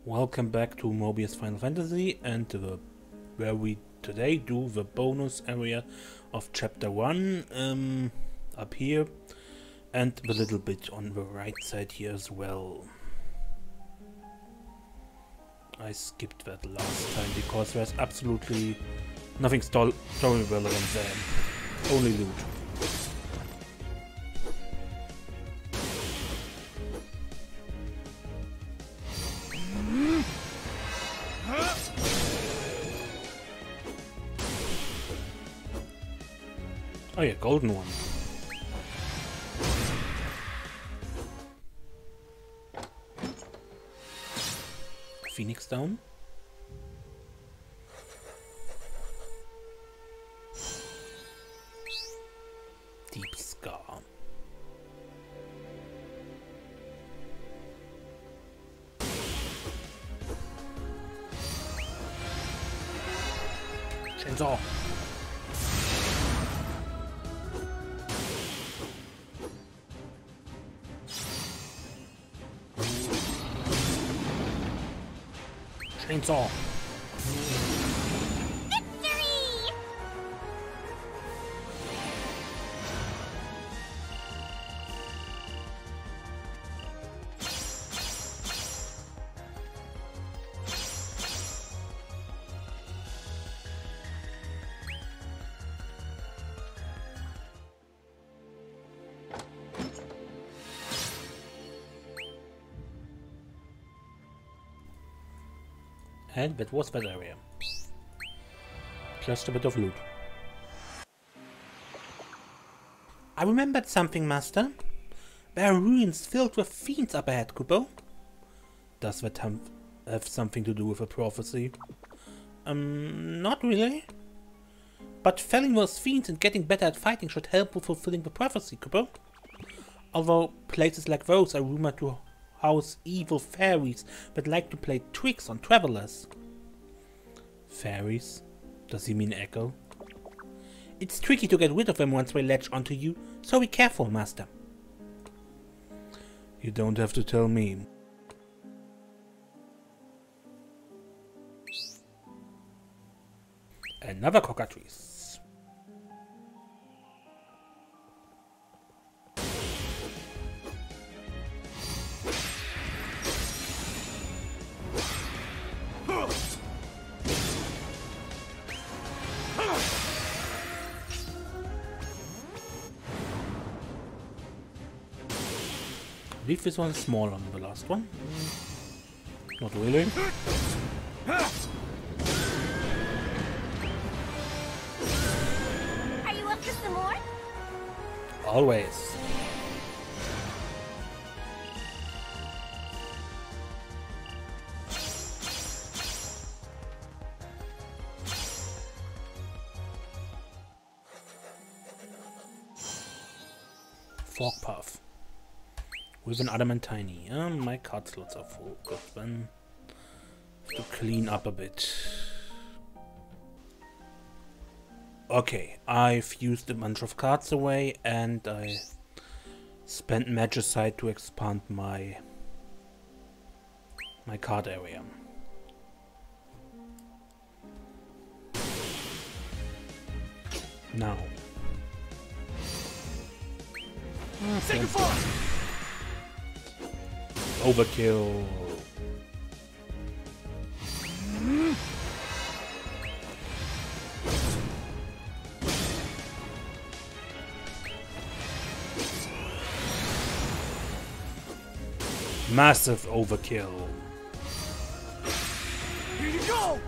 Welcome back to Mobius Final Fantasy, and where we today do the bonus area of chapter 1 up here, and a little bit on the right side here as well. I skipped that last time because there's absolutely nothing story relevant there, only loot. Oh yeah, golden one. Phoenix down. Deep scar. Chainsaw. Chainsaw. Victory! And that was that area. Just a bit of loot. I remembered something, Master. There are ruins filled with fiends up ahead, Kupo. Does that have something to do with a prophecy? Not really. But felling those fiends and getting better at fighting should help with fulfilling the prophecy, Kupo. Although places like those are rumored to house evil fairies that like to play tricks on travelers. Fairies? Does he mean Echo? It's tricky to get rid of them once they latch onto you, so be careful, Master. You don't have to tell me. Another cockatrice. I believe this one's smaller than the last one. Not really. Are you up for some more? Always. Fork path. With an adamantine. My card slots are full. Good, then have to clean up a bit. Okay, I've used a bunch of cards away, and I spent Magicite to expand my card area. Now. Second floor! Overkill. Massive overkill. Here you go!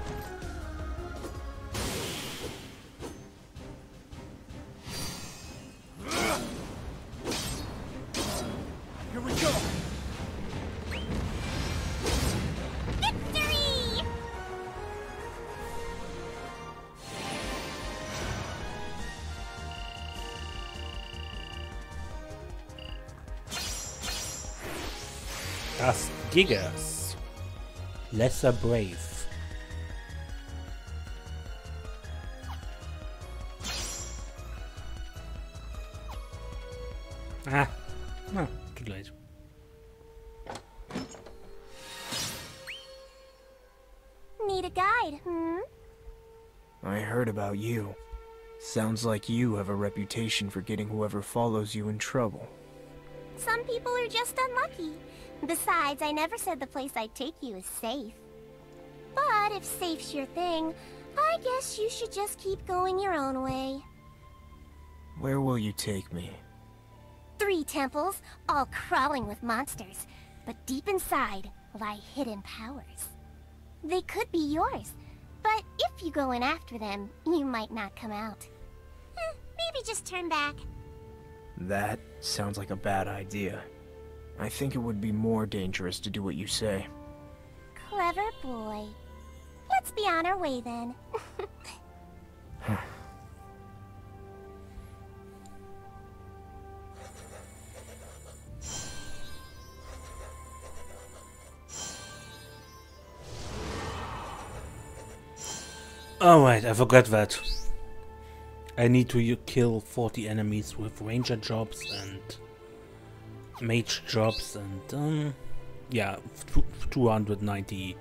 Here we go! Victory! Das Gigas. Lesser Brave. Ah, no, too late. need a guide, hmm? I heard about you. Sounds like you have a reputation for getting whoever follows you in trouble. Some people are just unlucky. Besides, I never said the place I'd take you is safe. But if safe's your thing, I guess you should just keep going your own way. Where will you take me? 3 temples, all crawling with monsters. But deep inside lie hidden powers. They could be yours, but if you go in after them, you might not come out. Maybe just turn back. That sounds like a bad idea. I think it would be more dangerous to do what you say. Clever boy. Let's be on our way then. Oh right, I forgot that. I need to kill 40 enemies with ranger jobs and mage jobs and yeah, 290.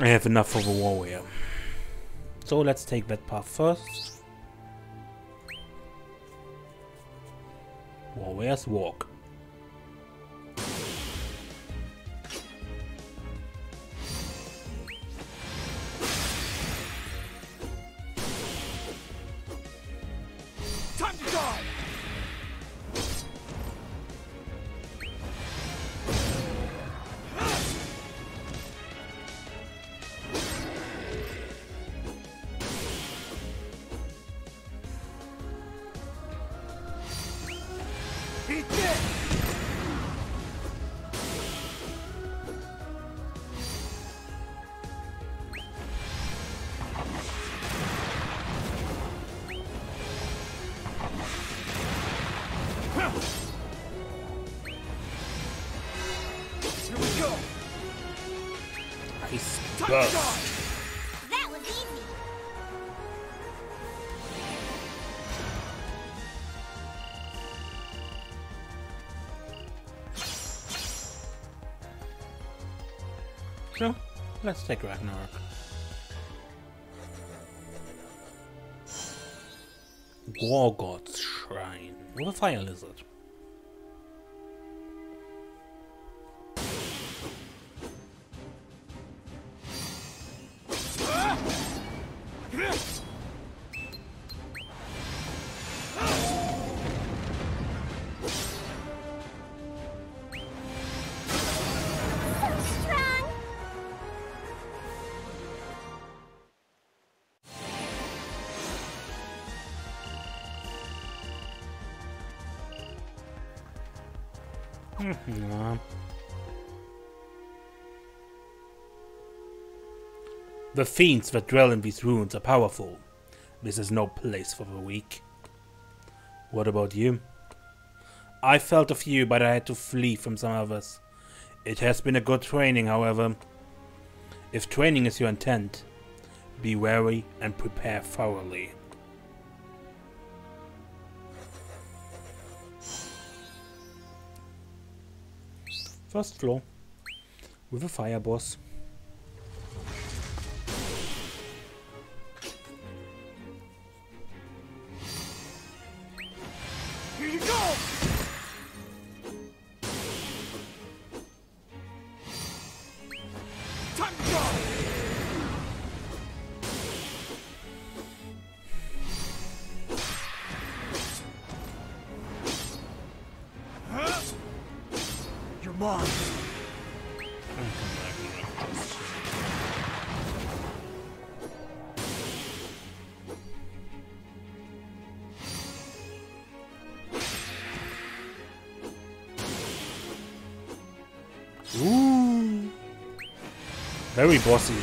I have enough for the warrior. So let's take that path first. Warrior's walk. Time to die! Eat this! Here we go! Ice Time to burst. die! That was easy. So, let's take Ragnarok. War God's Shrine with a fire lizard. Strong. Nah. The fiends that dwell in these ruins are powerful. This is no place for the weak. What about you? I felt a few, but I had to flee from some others. It has been a good training, however. If training is your intent, be wary and prepare thoroughly. First floor, with a fire boss. Here you go! Time to go! Huh? You're mine. Ooh, very bossy.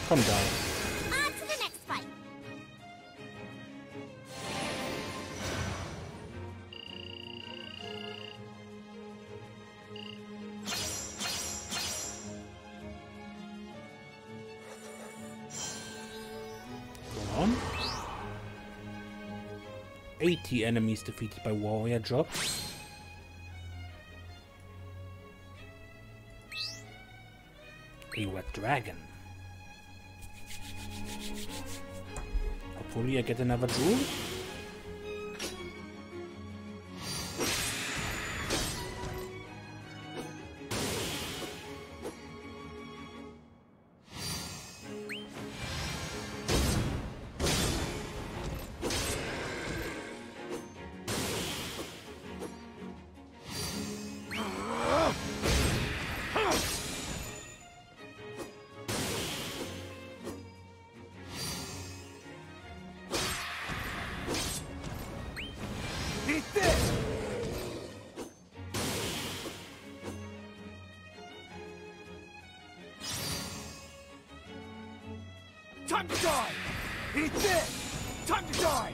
Come down. On to the next fight. Go on. 80 enemies defeated by warrior jobs. A red dragon. Hopefully I get another jewel. Eat this! Time to die! Eat this! Time to die!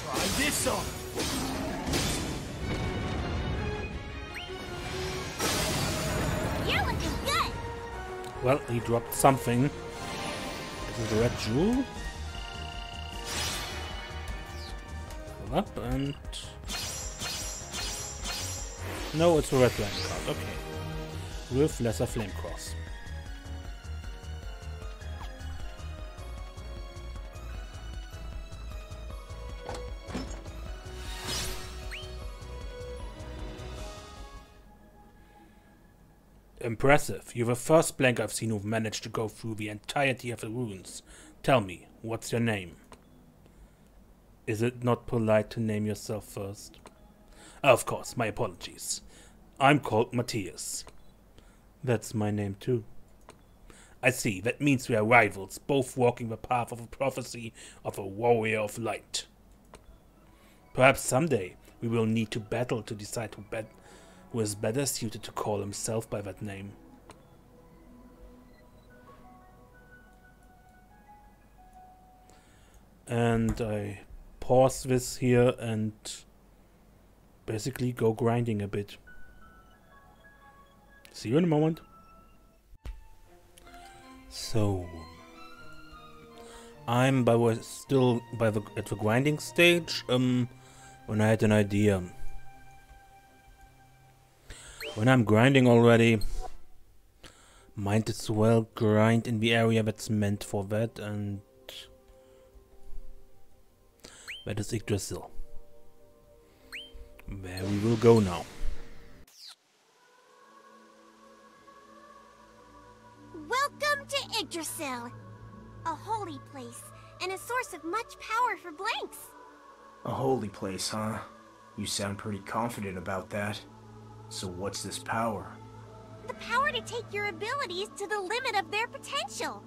Try this on! You're looking good. Well, he dropped something. This is the red jewel. Fill up and... No, it's a red dragon card. Okay. With lesser flame cross. Impressive. You're the first blank I've seen who've managed to go through the entirety of the runes. Tell me, what's your name? Is it not polite to name yourself first? Of course, my apologies. I'm called Matthias. That's my name too. I see, that means we are rivals, both walking the path of a prophecy of a warrior of light. Perhaps someday we will need to battle to decide who is better suited to call himself by that name. And I pause this here and basically go grinding a bit. See you in a moment. So I'm still at the grinding stage. When I had an idea. When I'm grinding already, might as well grind in the area that's meant for that, and that is Yggdrasil. There we will go now. Welcome to Yggdrasil, a holy place and a source of much power for blanks. A holy place, huh? You sound pretty confident about that. So what's this power? The power to take your abilities to the limit of their potential.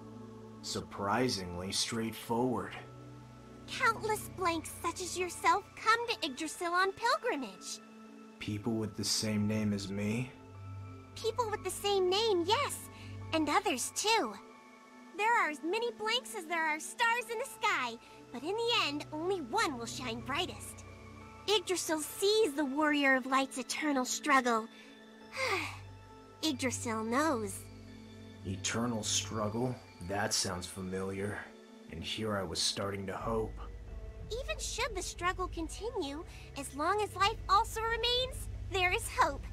Surprisingly straightforward. Countless blanks such as yourself come to Yggdrasil on pilgrimage. People with the same name as me? People with the same name, yes, and others too. There are as many blanks as there are stars in the sky, but in the end, only one will shine brightest. Yggdrasil sees the Warrior of Light's eternal struggle. Yggdrasil knows. Eternal struggle? That sounds familiar. And here I was starting to hope. Even should the struggle continue, as long as life also remains, there is hope.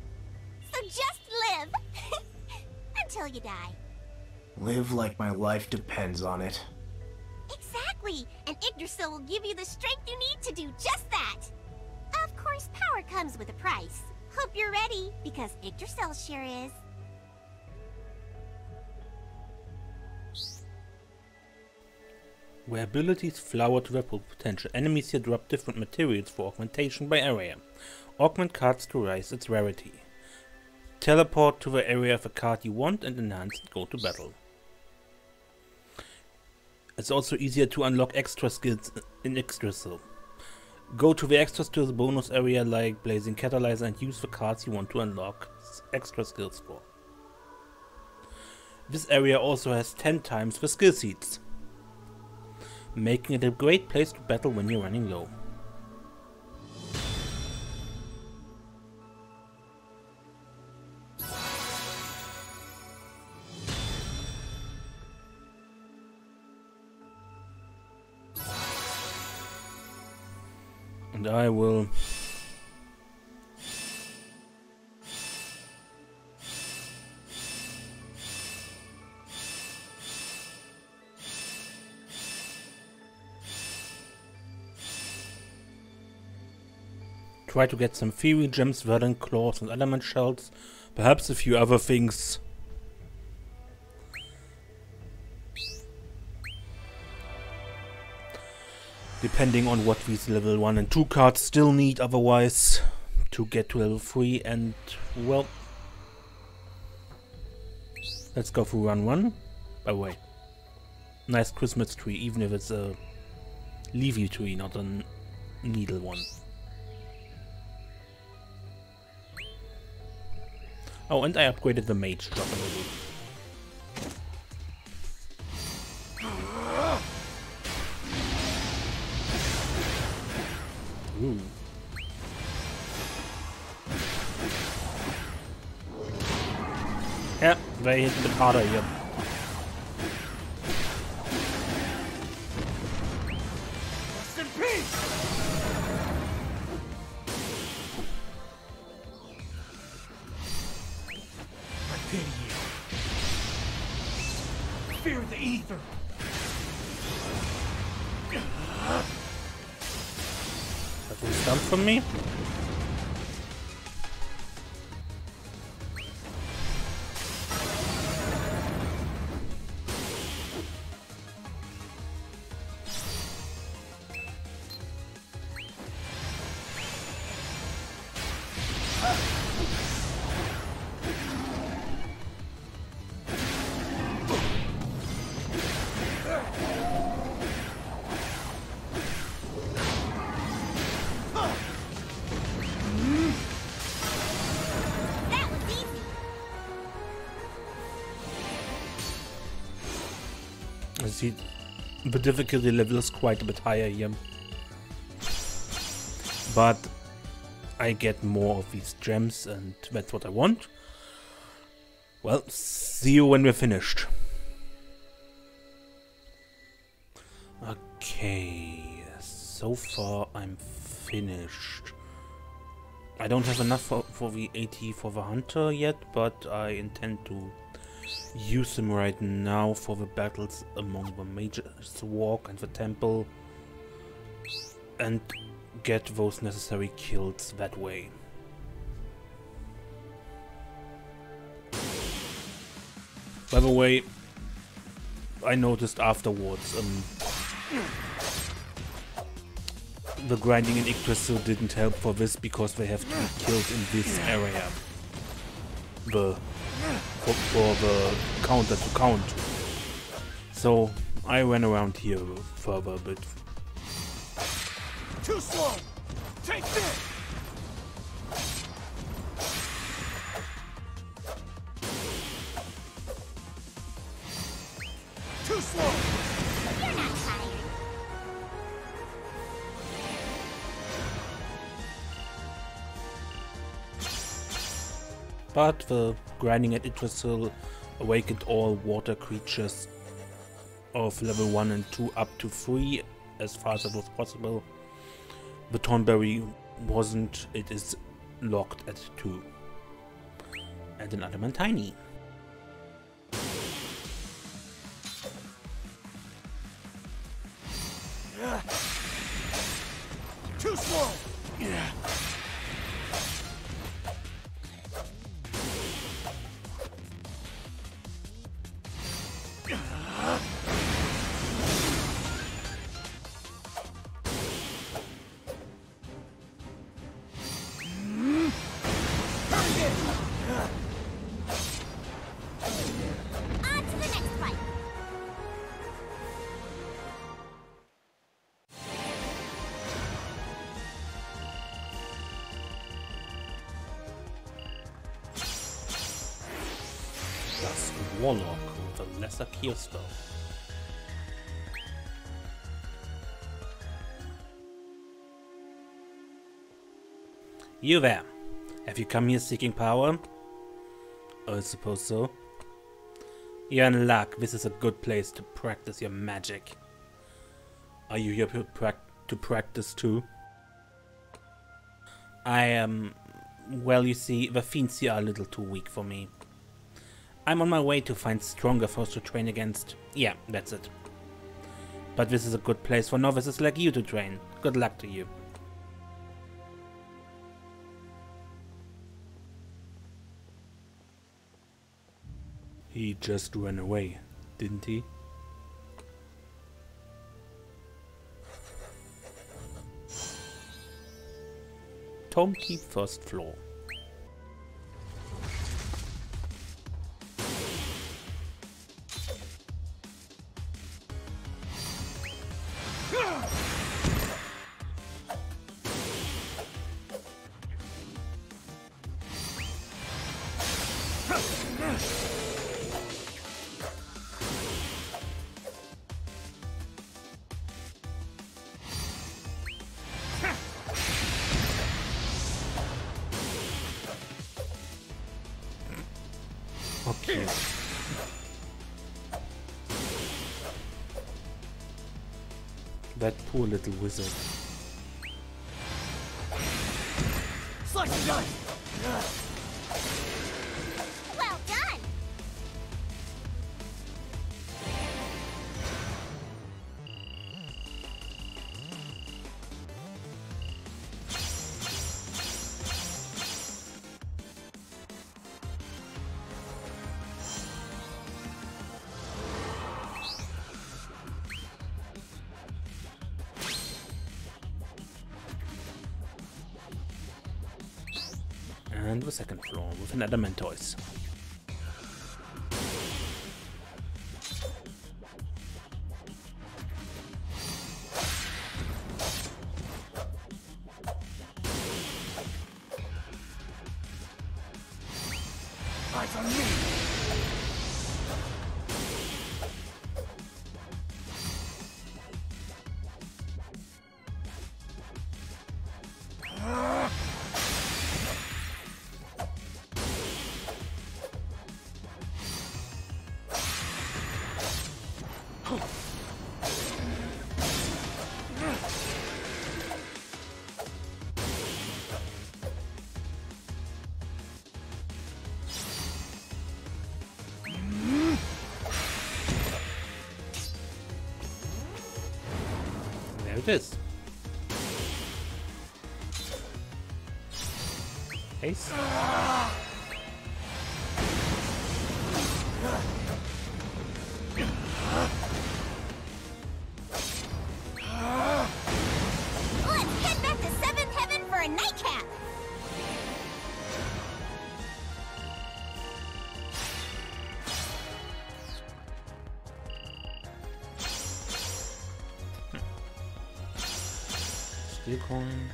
So just live! Until you die. Live like my life depends on it. Exactly! And Yggdrasil will give you the strength you need to do just that! Of course, power comes with a price. Hope you're ready, because Yggdrasil sure is. Where abilities flower to their full potential, enemies here drop different materials for augmentation by area. Augment cards to raise its rarity. Teleport to the area of a card you want and enhance and go to battle. It's also easier to unlock extra skills in Yggdrasil. Go to the extra skills bonus area like Blazing Catalyzer and use the cards you want to unlock extra skills for. This area also has 10 times the skill seeds, making it a great place to battle when you're running low. And I will... try to get some Fury Gems, Verdant Claws and Element Shells. Perhaps a few other things. Depending on what these level 1 and 2 cards still need otherwise to get to level 3, and well, let's go for run 1. By the way, nice Christmas tree, even if it's a leafy tree, not a needle one. Oh, and I upgraded the mage drop a little. Ooh. Yeah, they hit a bit harder here. Rest in peace! I pity you. Fear the ether. Nothing's done from me. I see the difficulty level is quite a bit higher here. But I get more of these gems and that's what I want. Well, see you when we're finished. Okay, so far I'm finished. I don't have enough for the AT for the hunter yet, but I intend to use them right now for the battles among the Mage's Walk and the temple and get those necessary kills that way. By the way, I noticed afterwards the grinding in Yggdrasil didn't help for this because they have to be killed in this area. For the counter to count. So I ran around here further a bit. Too slow! Take this! Too slow! You're not tired. But the grinding at Yggdrasil awakened all water creatures of level 1 and 2 up to 3 as fast as was possible. The Thornberry wasn't, it is locked at 2. And an Adamantine. Too slow! Yeah. On to the next fight. Plus Warlock with a lesser kill spell. You there. Have you come here seeking power? I suppose so. You're in luck. This is a good place to practice your magic. Are you here to practice too? I am... well, you see, the fiends here are a little too weak for me. I'm on my way to find stronger foes to train against. Yeah, that's it. But this is a good place for novices like you to train. Good luck to you. He just ran away, didn't he? Tom Keep first floor. Okay. That poor little wizard. Slice and dice! Well done! And the second floor with an Adamantoise. Eyes on me! There it is. Ace. Let's head back to 7th Heaven for a nightcap! Steel coins.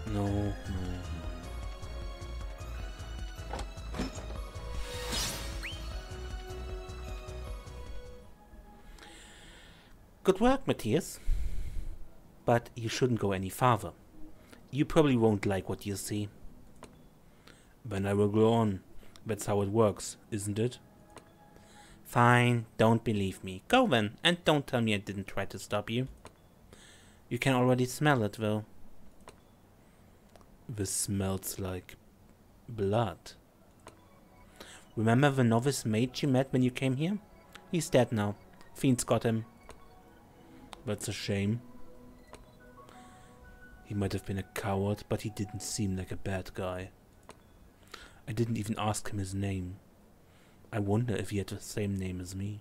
No, no, no. Good work, Matthias. But you shouldn't go any farther. You probably won't like what you see. Then I will go on. That's how it works, isn't it? Fine, don't believe me. Go then, and don't tell me I didn't try to stop you. You can already smell it, though. This smells like blood. Remember the novice mage you met when you came here? He's dead now. Fiends got him. That's a shame. He might have been a coward, but he didn't seem like a bad guy. I didn't even ask him his name. I wonder if he had the same name as me.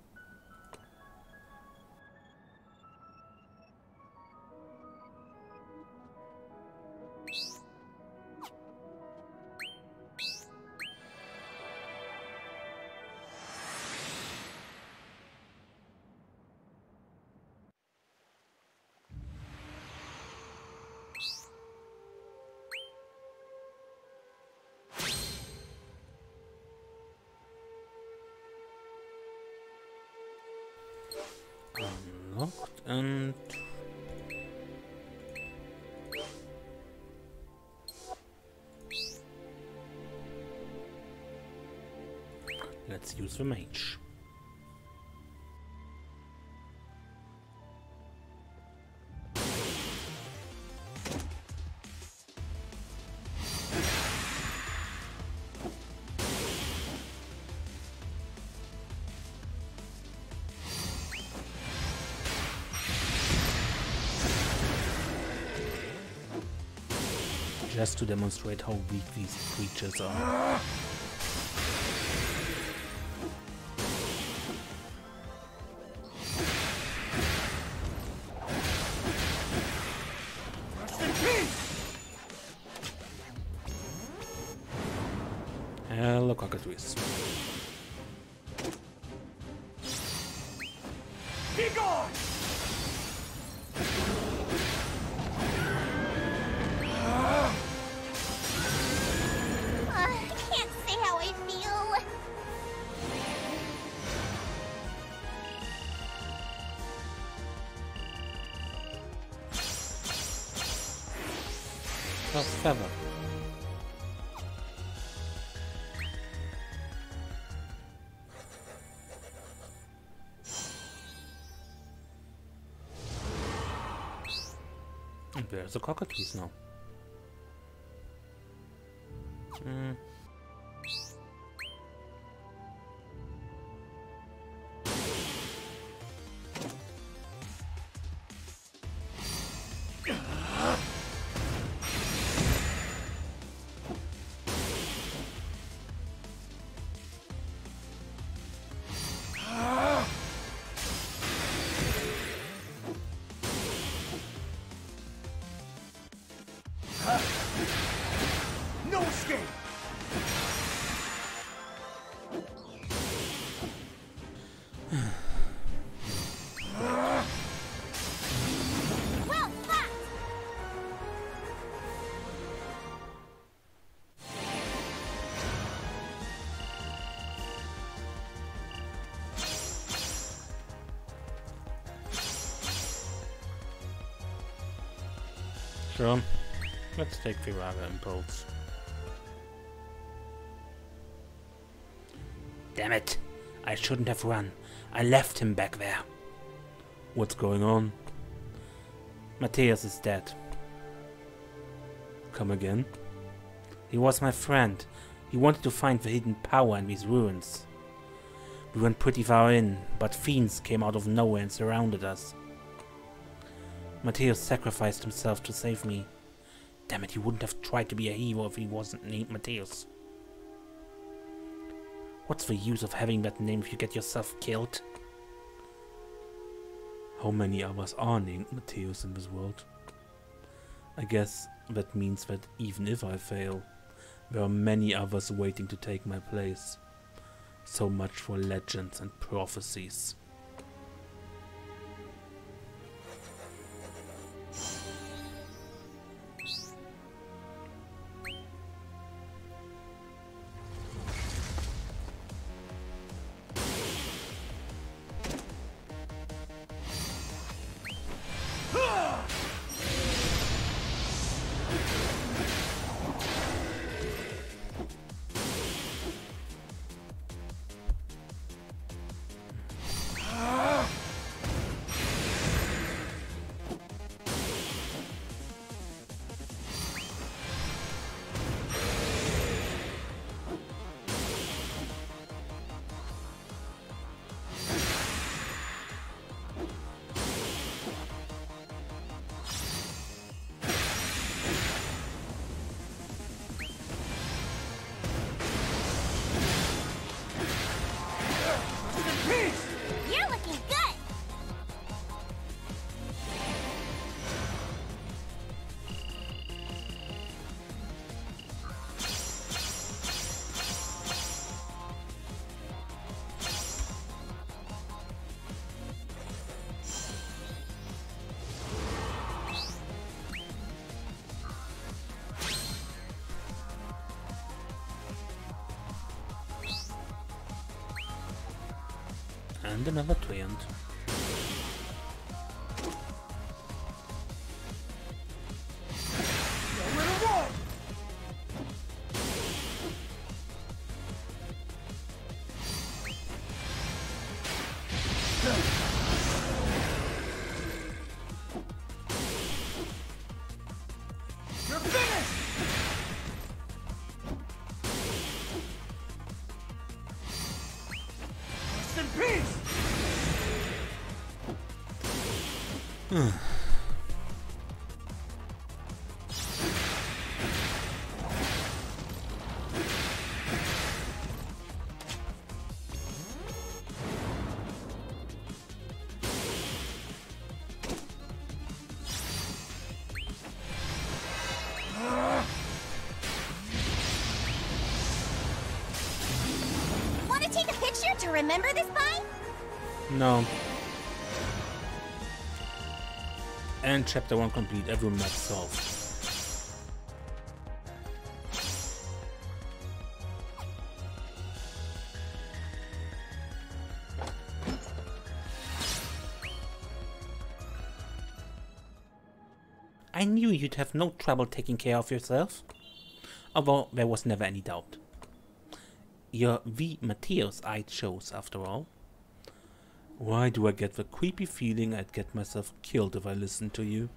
Unlocked and... let's use the mage. just to demonstrate how weak these creatures are. Hello, cockatrice. Be gone! I can't say how I feel. Plus feather. And there's a cockatrice now. No escape! Well fought! Sure. Let's take Viraga Impulse. Damn it! I shouldn't have run. I left him back there. What's going on? Matthias is dead. Come again? He was my friend. He wanted to find the hidden power in these ruins. We went pretty far in, but fiends came out of nowhere and surrounded us. Matthias sacrificed himself to save me. Damn it, he wouldn't have tried to be a hero if he wasn't named Matthias. What's the use of having that name if you get yourself killed? How many others are named Matthias in this world? I guess that means that even if I fail, there are many others waiting to take my place. So much for legends and prophecies. You're looking good! And another Treant. Nowhere to run! You're finished! Rest in peace! to remember this by? No. And chapter 1 complete, every map solved. I knew you'd have no trouble taking care of yourself, although there was never any doubt. You're the Matthäus I chose, after all. Why do I get the creepy feeling I'd get myself killed if I listened to you?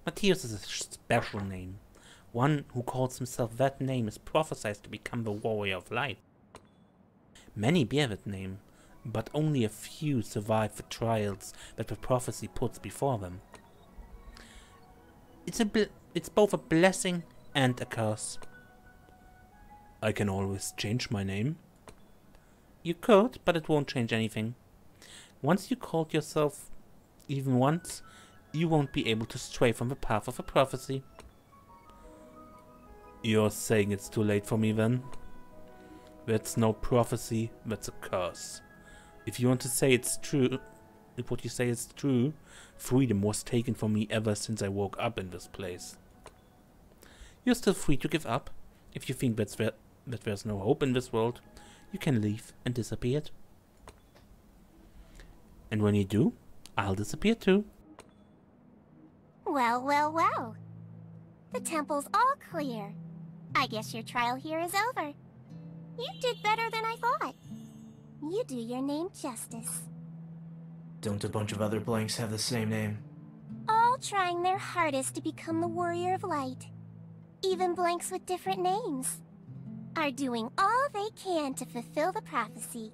Matthäus is a special name. One who calls himself that name is prophesied to become the warrior of light. Many bear that name, but only a few survive the trials that the prophecy puts before them. It's both a blessing and a curse. I can always change my name. You could, but it won't change anything. Once you called yourself even once, you won't be able to stray from the path of a prophecy. You're saying it's too late for me then? That's no prophecy, that's a curse. If you want to say it's true, if what you say is true, freedom was taken from me ever since I woke up in this place. You're still free to give up. If you think that there's no hope in this world, you can leave and disappear. And when you do, I'll disappear too. Well, well, well. The temple's all clear. I guess your trial here is over. You did better than I thought. You do your name justice. Don't a bunch of other blanks have the same name? All trying their hardest to become the warrior of light. Even blanks with different names are doing all they can to fulfill the prophecy.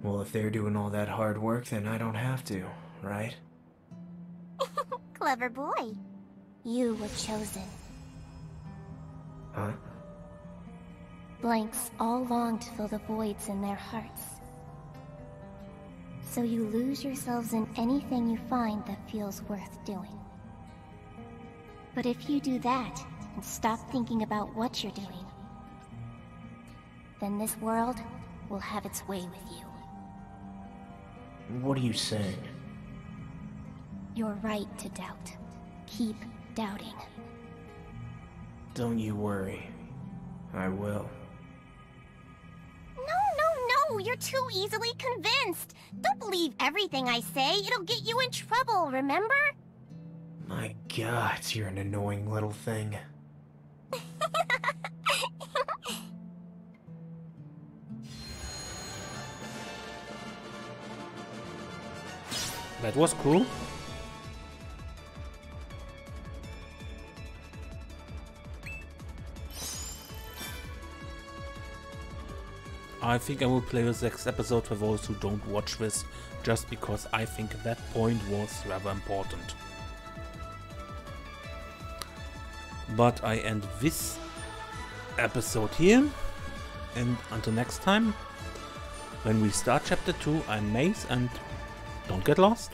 Well, if they're doing all that hard work, then I don't have to, right? Clever boy. You were chosen. Huh? Blanks all long to fill the voids in their hearts. So you lose yourselves in anything you find that feels worth doing. But if you do that, and stop thinking about what you're doing, then this world will have its way with you. What are you saying? You're right to doubt. Keep doubting. Don't you worry. I will. No, you're too easily convinced. Don't believe everything I say. It'll get you in trouble, remember? My God, you're an annoying little thing. That was cool. I think I will play this next episode for those who don't watch this, just because I think that point was rather important. But I end this episode here, and until next time, when we start chapter 2, I'm Mace, and don't get lost.